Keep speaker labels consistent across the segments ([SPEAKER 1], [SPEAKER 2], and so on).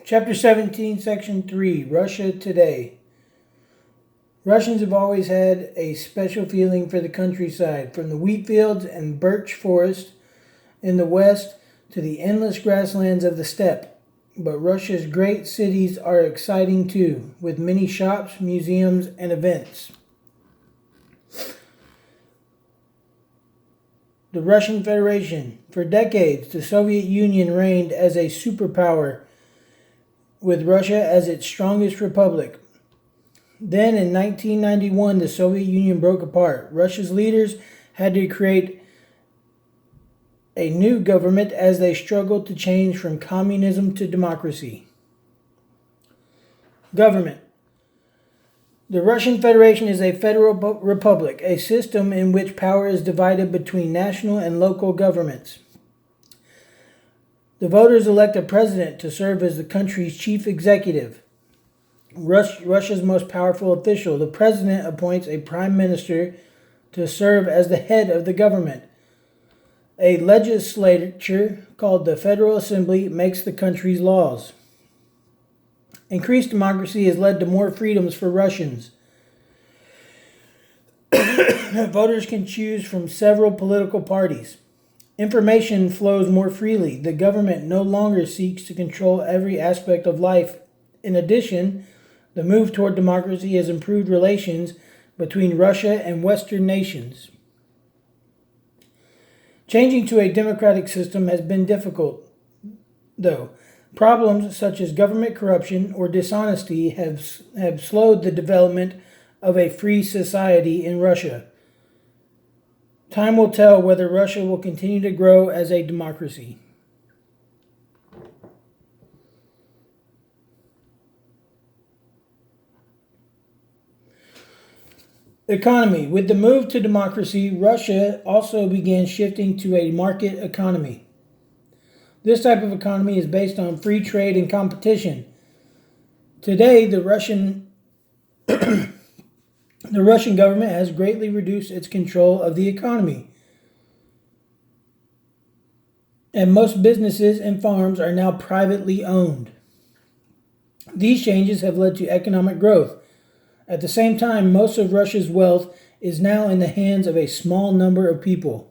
[SPEAKER 1] Chapter 17, Section 3, Russia Today. Russians have always had a special feeling for the countryside, from the wheat fields and birch forest in the west to the endless grasslands of the steppe. But Russia's great cities are exciting too, with many shops, museums, and events. The Russian Federation. For decades, the Soviet Union reigned as a superpower, with Russia as its strongest republic. Then in 1991, the Soviet Union broke apart. Russia's leaders had to create a new government as they struggled to change from communism to democracy. Government. The Russian Federation is a federal republic, a system in which power is divided between national and local governments. The voters elect a president to serve as the country's chief executive, Russia's most powerful official. The president appoints a prime minister to serve as the head of the government. A legislature called the Federal Assembly makes the country's laws. Increased democracy has led to more freedoms for Russians. Voters can choose from several political parties. Information flows more freely. The government no longer seeks to control every aspect of life. In addition, the move toward democracy has improved relations between Russia and Western nations. Changing to a democratic system has been difficult, though. Problems such as government corruption or dishonesty have slowed the development of a free society in Russia. Time will tell whether Russia will continue to grow as a democracy. Economy. With the move to democracy, Russia also began shifting to a market economy. This type of economy is based on free trade and competition. Today, the Russian government has greatly reduced its control of the economy, and most businesses and farms are now privately owned. These changes have led to economic growth. At the same time, most of Russia's wealth is now in the hands of a small number of people.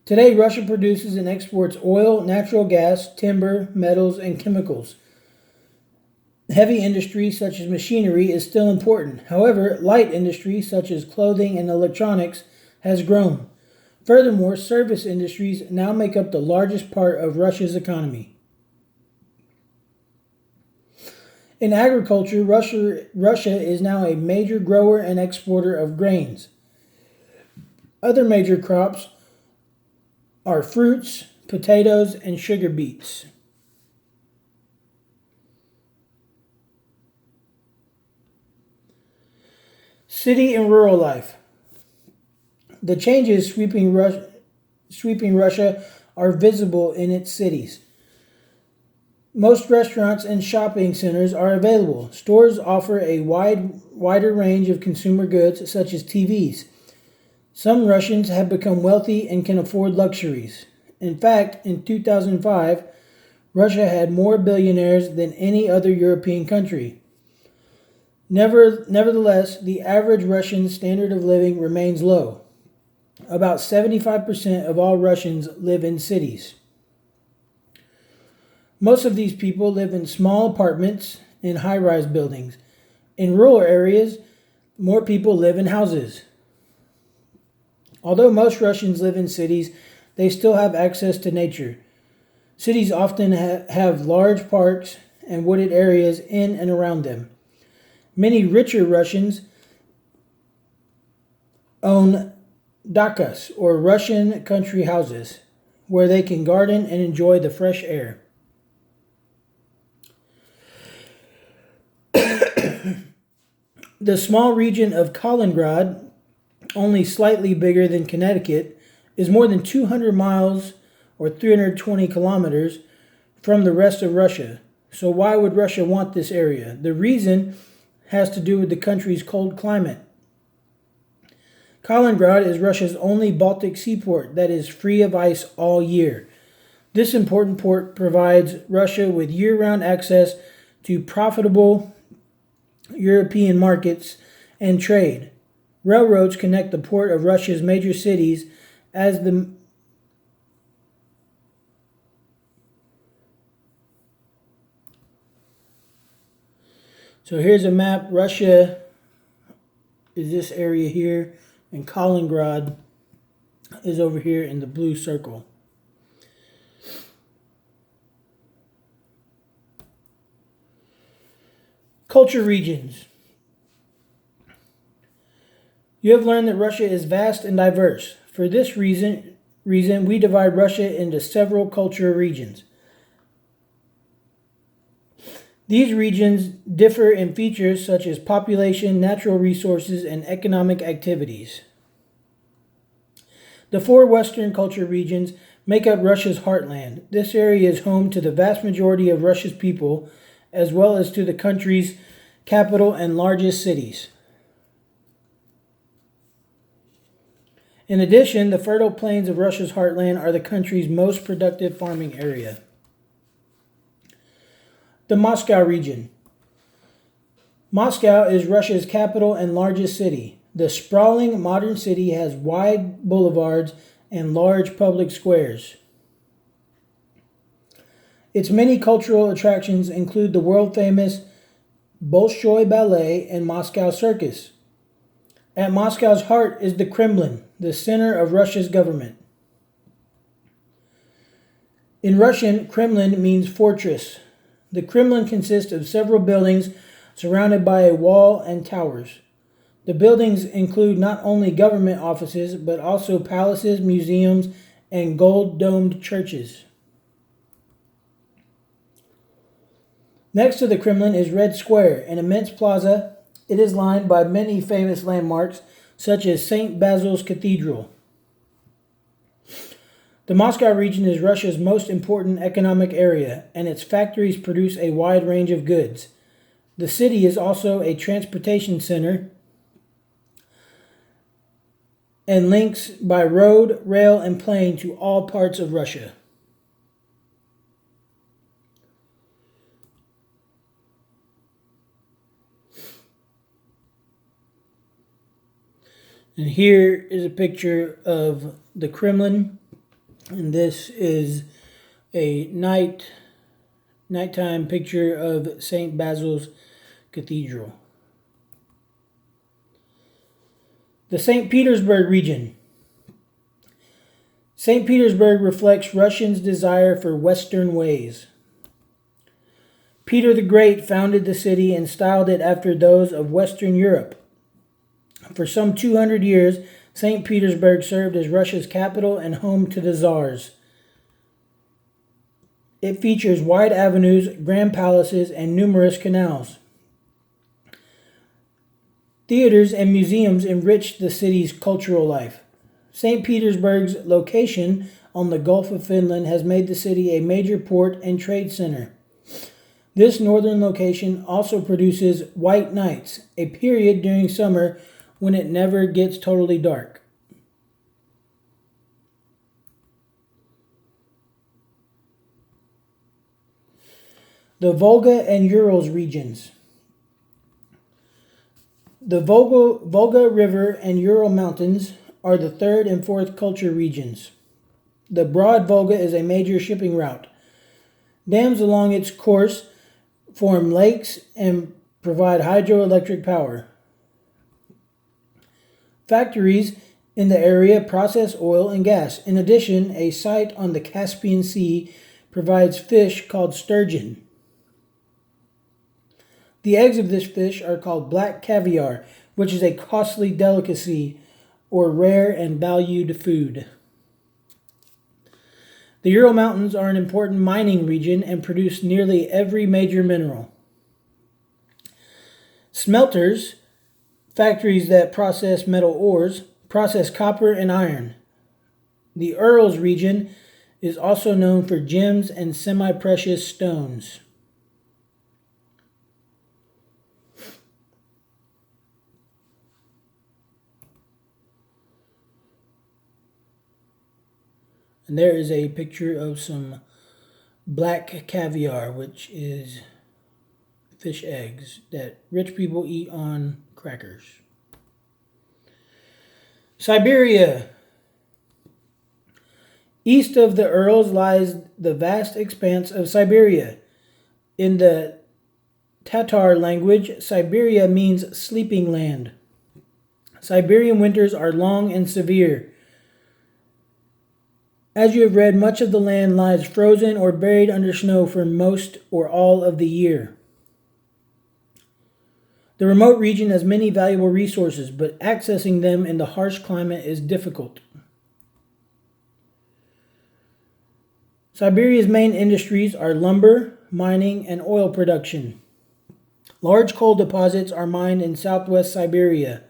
[SPEAKER 1] Today, Russia produces and exports oil, natural gas, timber, metals, and chemicals. Heavy industry, such as machinery, is still important. However, light industry, such as clothing and electronics, has grown. Furthermore, service industries now make up the largest part of Russia's economy. In agriculture, Russia is now a major grower and exporter of grains. Other major crops are fruits, potatoes, and sugar beets. City and rural life. The changes sweeping Russia are visible in its cities. Most restaurants and shopping centers are available. Stores offer a wider range of consumer goods, such as TVs. Some Russians have become wealthy and can afford luxuries. In fact, in 2005, Russia had more billionaires than any other European country. Nevertheless, the average Russian standard of living remains low. About 75% of all Russians live in cities. Most of these people live in small apartments in high-rise buildings. In rural areas, more people live in houses. Although most Russians live in cities, they still have access to nature. Cities often have large parks and wooded areas in and around them. Many richer Russians own dakas, or Russian country houses, where they can garden and enjoy the fresh air. The small region of Kaliningrad, only slightly bigger than Connecticut, is more than 200 miles or 320 kilometers from the rest of Russia. So why would Russia want this area? The reason has to do with the country's cold climate. Kaliningrad is Russia's only Baltic seaport that is free of ice all year. This important port provides Russia with year-round access to profitable European markets and trade. Railroads connect the port of Russia's major cities as the So here's a map. Russia is this area here, and Kaliningrad is over here in the blue circle. Culture regions. You have learned that Russia is vast and diverse. For this reason, we divide Russia into several culture regions. These regions differ in features such as population, natural resources, and economic activities. The four Western culture regions make up Russia's heartland. This area is home to the vast majority of Russia's people, as well as to the country's capital and largest cities. In addition, the fertile plains of Russia's heartland are the country's most productive farming area. The Moscow region. Moscow is Russia's capital and largest city. The sprawling modern city has wide boulevards and large public squares. Its many cultural attractions include the world-famous Bolshoi Ballet and Moscow Circus. At Moscow's heart is the Kremlin, the center of Russia's government. In Russian, Kremlin means fortress. The Kremlin consists of several buildings surrounded by a wall and towers. The buildings include not only government offices, but also palaces, museums, and gold-domed churches. Next to the Kremlin is Red Square, an immense plaza. It is lined by many famous landmarks, such as St. Basil's Cathedral. The Moscow region is Russia's most important economic area, and its factories produce a wide range of goods. The city is also a transportation center and links by road, rail, and plane to all parts of Russia. And here is a picture of the Kremlin. And this is a nighttime picture of St. Basil's Cathedral. The St. Petersburg region. St. Petersburg reflects Russians' desire for Western ways. Peter the Great founded the city and styled it after those of Western Europe. For some 200 years, St. Petersburg served as Russia's capital and home to the Tsars. It features wide avenues, grand palaces, and numerous canals. Theaters and museums enrich the city's cultural life. St. Petersburg's location on the Gulf of Finland has made the city a major port and trade center. This northern location also produces white nights, a period during summer when it never gets totally dark. The Volga and Urals regions. The Volga River and Ural Mountains are the third and fourth culture regions. The broad Volga is a major shipping route. Dams along its course form lakes and provide hydroelectric power. Factories in the area process oil and gas. In addition, a site on the Caspian Sea provides fish called sturgeon. The eggs of this fish are called black caviar, which is a costly delicacy or rare and valued food. The Ural Mountains are an important mining region and produce nearly every major mineral. Smelters, factories that process metal ores, process copper and iron. The Urals region is also known for gems and semi-precious stones. And there is a picture of some black caviar, which is fish eggs that rich people eat on crackers. Siberia. East of the Urals lies the vast expanse of Siberia. In the Tatar language, Siberia means sleeping land. Siberian winters are long and severe. As you have read, much of the land lies frozen or buried under snow for most or all of the year. The remote region has many valuable resources, but accessing them in the harsh climate is difficult. Siberia's main industries are lumber, mining, and oil production. Large coal deposits are mined in southwest Siberia.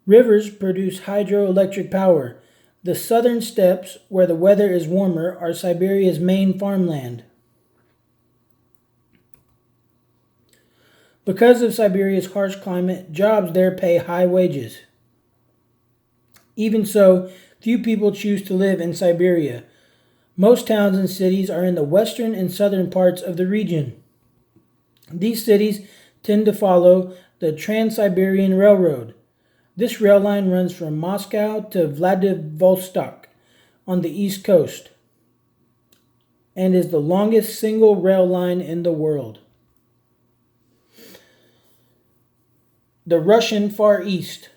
[SPEAKER 1] Rivers produce hydroelectric power. The southern steppes, where the weather is warmer, are Siberia's main farmland. Because of Siberia's harsh climate, jobs there pay high wages. Even so, few people choose to live in Siberia. Most towns and cities are in the western and southern parts of the region. These cities tend to follow the Trans-Siberian Railroad. This rail line runs from Moscow to Vladivostok on the east coast and is the longest single rail line in the world. The Russian Far East.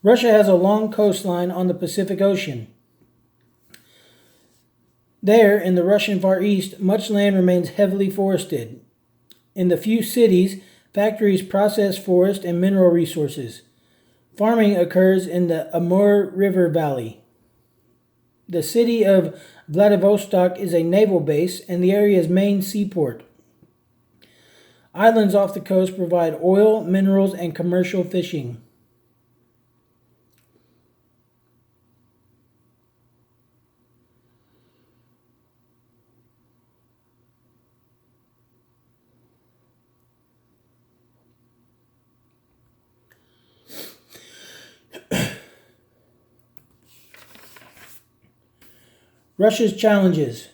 [SPEAKER 1] Russia has a long coastline on the Pacific Ocean. There, in the Russian Far East, much land remains heavily forested. In the few cities, factories process forest and mineral resources. Farming occurs in the Amur River Valley. The city of Vladivostok is a naval base and the area's main seaport. Islands off the coast provide oil, minerals, and commercial fishing. Russia's challenges.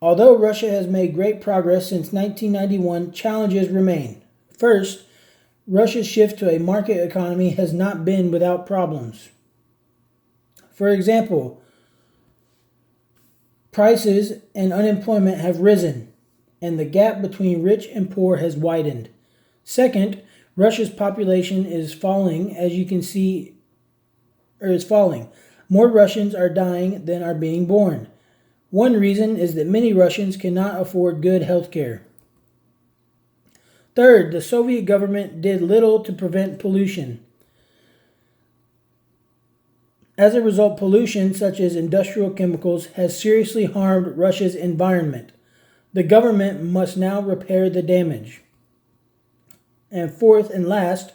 [SPEAKER 1] Although Russia has made great progress since 1991, challenges remain. First, Russia's shift to a market economy has not been without problems. For example, prices and unemployment have risen, and the gap between rich and poor has widened. Second, Russia's population is falling, as you can see, is falling. More Russians are dying than are being born. One reason is that many Russians cannot afford good health care. Third, the Soviet government did little to prevent pollution. As a result, pollution, such as industrial chemicals, has seriously harmed Russia's environment. The government must now repair the damage. And fourth and last,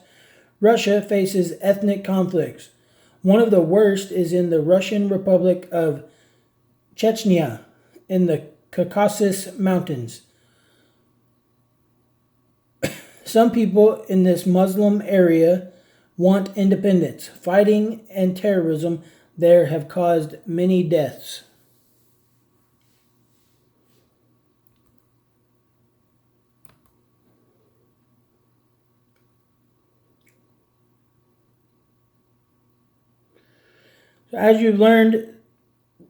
[SPEAKER 1] Russia faces ethnic conflicts. One of the worst is in the Russian Republic of Chechnya in the Caucasus Mountains. Some people in this Muslim area want independence. Fighting and terrorism there have caused many deaths. As you've learned,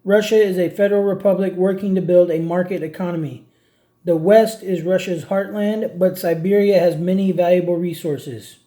[SPEAKER 1] Russia is a federal republic working to build a market economy. The West is Russia's heartland, but Siberia has many valuable resources.